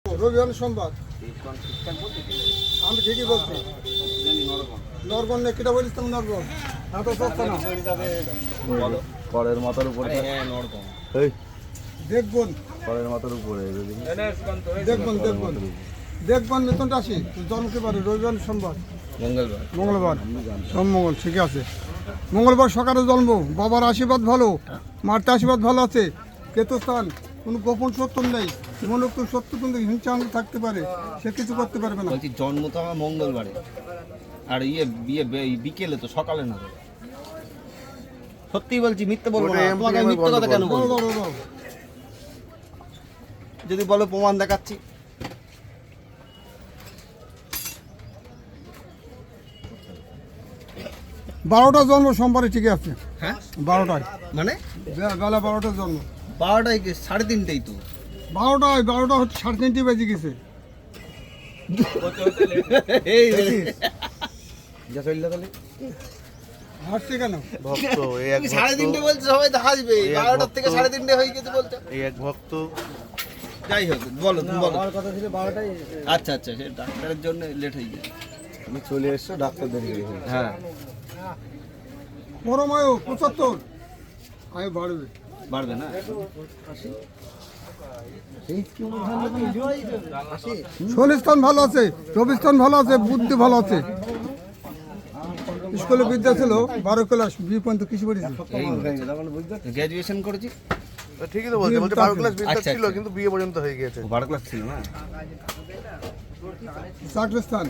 রবিবার সোমবার আমি ঠিকই বলছি। নরগণ না কিটা বলিস তুমি নরগণ এত সস্তা না করের মাথার উপরে এই দেখবন করের মাথার উপরে দেখবন দেখবন দেখবন বেতনটা আসি জন্ম কে পারে রবিবার সোমবার মঙ্গলবার সোমমঙ্গল ঠিক আছে। মঙ্গলবার সকালে জন্ম, বাবার আশীর্বাদ ভালো, মারতে আশীর্বাদ ভালো আছে। কেতুস্থান কোনো গোপন সত্য নেই, মনে কোনো সত্য কিন্তু হিংসা থাকতে পারে, সে কিছু করতে পারবে না। বলছি জন্ম তো আমার মঙ্গলবারে, আর বিয়ে বিকেলে তো সকালে না। সত্যি বলছি, মিথ্যে বলবো না। তোমাকে আমি মিথ্যে কথা কেন বলবো? যদি বলো প্রমাণ দেখাচ্ছি। বারোটা জন্ম সোমবারে ঠিক আছে। হ্যাঁ 12টায় মানে বেলা 12টার জন্ম। 12টায় 3:30 তো। 12টা হচ্ছে 3:30 বেজে গেছে। এই যা চললে তাহলে হাসছে কেন? ভক্ত এই এক 3:30 বলছে, সবাই তো হাসবে। 12টার থেকে 3:30 হয়ে গেছে বলতে। এই এক ভক্ত যাই হোক, বলো তুমি বলো। আমার কথা ছিল 12টায়। আচ্ছা আচ্ছা, সে ডাক্তারের জন্য লেট হয়ে গেছে। আমি চলে এসছো ডাক্তার দেরি হয়ে হ্যাঁ পরমায়ু 75 আয়ু বাড়বে না। শনিস্থান ভালো আছে, রবিস্থান ভালো আছে, বুদ্ধি ভালো আছে। স্কুলে বিদ্যা ছিল 12 ক্লাস, বিয়ে পর্যন্ত কিছু পড়েছি। গ্র্যাজুয়েশন করেছি। ঠিকই তো বলছে 12 ক্লাস বিদ্যা আচ্ছা, ছিল আচ্ছা। কিন্তু বিয়ে পর্যন্ত হয়ে গিয়েছে। 12 ক্লাস ছিল না। চাকরি স্থান,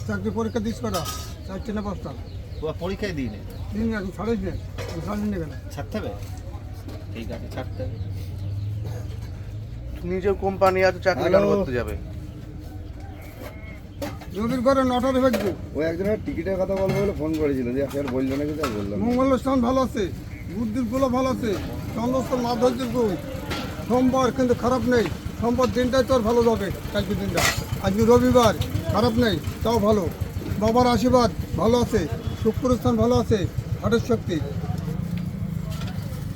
চাকরি পরীক্ষা দিস করা 4টা না 5টা পরীক্ষায় দিই না, দিন এখন ছাড়িস না, ছাড়িস না কেন? ছাড়তে হবে। ঠিক আছে, ছাড়তে হবে। নিজের কোম্পানি আছে, চাকরি কেন করতে যাবে? রবির ঘরে 9টারে ভেজবো। ওই একজনের টিকিটের কথা বলবো বলে ফোন করেছিল, যে আর বললো না কিছু, আর বললাম না। মঙ্গলের স্থান ভালো আছে, বুদ্ধির গুলো ভালো আছে, চন্দ্রস্থান মাধুর্যের গুণ। সোমবার কিন্তু খারাপ নেই, সোমবার দিনটাই তোর ভালো যাবে। কালকে দিনটা আজকে রবিবার, খারাপ নেই, তাও ভালো। বাবার আশীর্বাদ ভালো আছে, শুক্র স্থান ভালো আছে, হাটের শক্তি।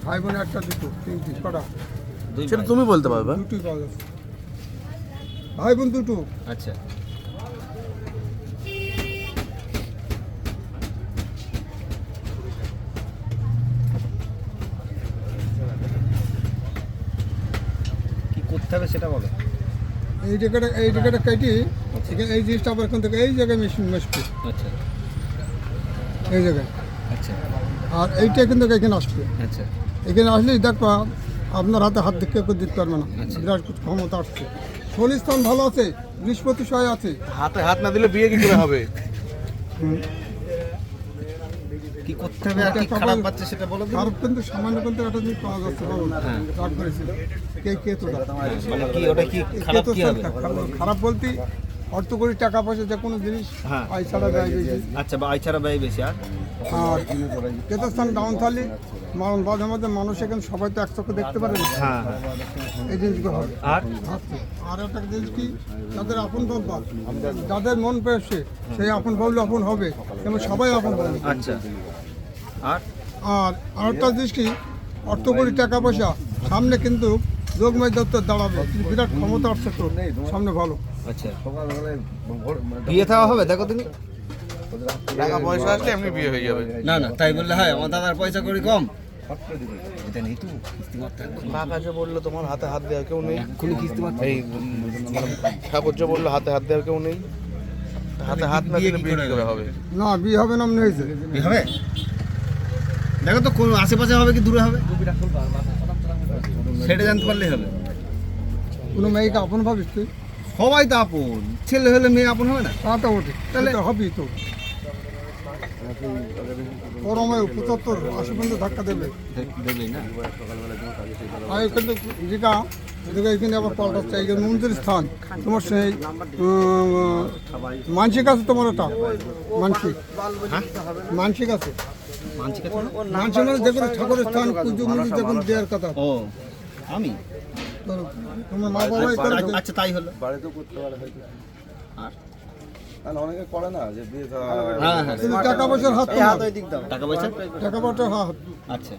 ভাই বোন 1টা 2টো 3টি 6টা সেটা তুমি বলতে পারবে। 2টোই পাওয়া যাচ্ছে। ভাই বোন 2টো। আচ্ছা, কি করতে হবে সেটা বলো। এই জায়গাটা কেটে এই জিনিসটা আবার এখান থেকে এই জায়গায় মেশবে, আচ্ছা এই জায়গায়। আচ্ছা আর এইটা কিন্তু এখানে আসবে। আচ্ছা এখানে আসলেই দেখবা আপনার হাতে হাত দেখে কেউ দিতে পারবে না, আচ্ছা। বিরাট ক্ষমতা আসছে। শনি স্থান ভালো আছে, বৃহস্পতি সহায় আছে। হাতে হাত না দিলে বিয়ে কি করে হবে? কি করতে হবে আর কি খারাপ পাচ্ছে সেটা বলো। খারাপ কিন্তু সামান্য কিন্তু একটা জিনিস পাওয়া যাচ্ছে, বাবু রাগ করেছিল কে তোরা মানে কি ওটা কি খারাপ কি হবে? খারাপ বলতে অর্থ করি টাকা পয়সা যে কোনো জিনিস হ্যাঁ। আয় ছাড়া ব্যয় বেশি। আচ্ছা, বা আয় ছাড়া ব্যয় বেশি। আর আর কেতস্থান ডাউন থালি মাঝে মাঝে মানুষ এখানে সবাই তো এক চোখে দেখতে পারে না, হ্যাঁ হ্যাঁ। এই জিনিসগুলো হবে। আর আর একটা জিনিস কি, যাদের আপন ভাববা, যাদের মন পেয়েছে সেই আপন ভাবলে আপন হবে, এবং সবাই আপন ভাববে। আচ্ছা, আর আর আরেকটা জিনিস কি, অর্থ করি টাকা পয়সা সামনে কিন্তু যোগময় দপ্তর দাঁড়াবে, কিন্তু বিরাট ক্ষমতা আসছে তো সামনে ভালো। আচ্ছা, বিয়ে থাওয়া হবে দেখো তুমি। টাকা পয়সা আসলে এমনি বিয়ে হয়ে যাবে। না না, তাই বললে হয়? আমার দাদার পয়সা করি কম, এটা নেই তো কিস্তি মারতে হবে। কাক আছে বললো তোমার হাতে হাত দেওয়ার কেউ নেই। এক্ষুনি কিস্তি মারতে এই ঠাকুরজা বললো হাতে হাত দেওয়ার কেউ নেই। হাতে হাত না দিলে বিয়ে কি করে হবে? না বিয়ে হবে না মনে হয়েছে। বিয়ে হবে দেখো তো, কোন আশেপাশে হবে কি দূরে হবে সেটা জানতে পারলেই হবে। কোনো মেয়েকে আপন ভাবিস তুই? সবাই তো আপন, ছেলে হলে মেয়ে আপন হবে না? তা তো ওঠে, তাহলে হবেই তো। পরমে 75 80 পর্যন্ত ধাক্কা দেবে। দেবেই না। আর কিন্তু যেটা এদিকে এখানে আবার পাল্টাচ্ছে, এই যে মন্দির স্থান তোমার সেই মানসিক আছে, তোমার ওটা মানসিক মানসিক আছে। মানসিক মানসিক মানে দেখুন ঠাকুরের স্থান, পুজো মুজো দেখুন দেওয়ার কথা। ও আমি তো তোমার মা বাবাই করে। আচ্ছা, তাই হলো। বাড়িতেও করতে পারে হয়তো, আর আর অনেকে করে না যে বিয়ে হ্যাঁ হ্যাঁ, কিন্তু টাকা পয়সার হাত তো না। টাকা পয়সা টাকা পয়সার হাত। আচ্ছা,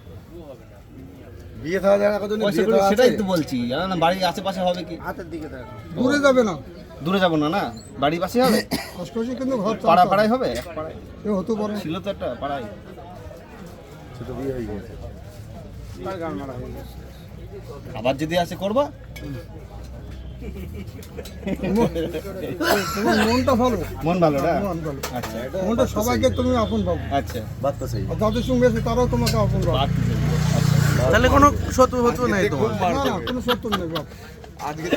বিয়ে থাকা জায়গা কত পয়সা কড়ি সেটাই তো বলছি জানো না বাড়ির আশেপাশে হবে কি দূরে যাবে না দূরে যাবো না না বাড়ির পাশে হবে আশপাশে কিন্তু ঘর পাড়া পাড়ায় হবে এক পাড়ায় এ হতে পারে ছিল তো একটা পাড়ায় ছোট বিয়ে হয়ে গেছে আবার যদি আসে করবা তোমার মনটা ভালো মন ভালো না মন ভালো আচ্ছা মনটা সবাইকে তুমি আপন ভাবো আচ্ছা বাদ তো সেই আর যাদের সঙ্গে আছে তারাও তোমাকে আপন ভাবো তাহলে কোনো শত্রু হতো নাই তোমার না না কোনো সত্য নেই বাপ আজকে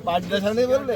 পান্ডিদার সামনে বললে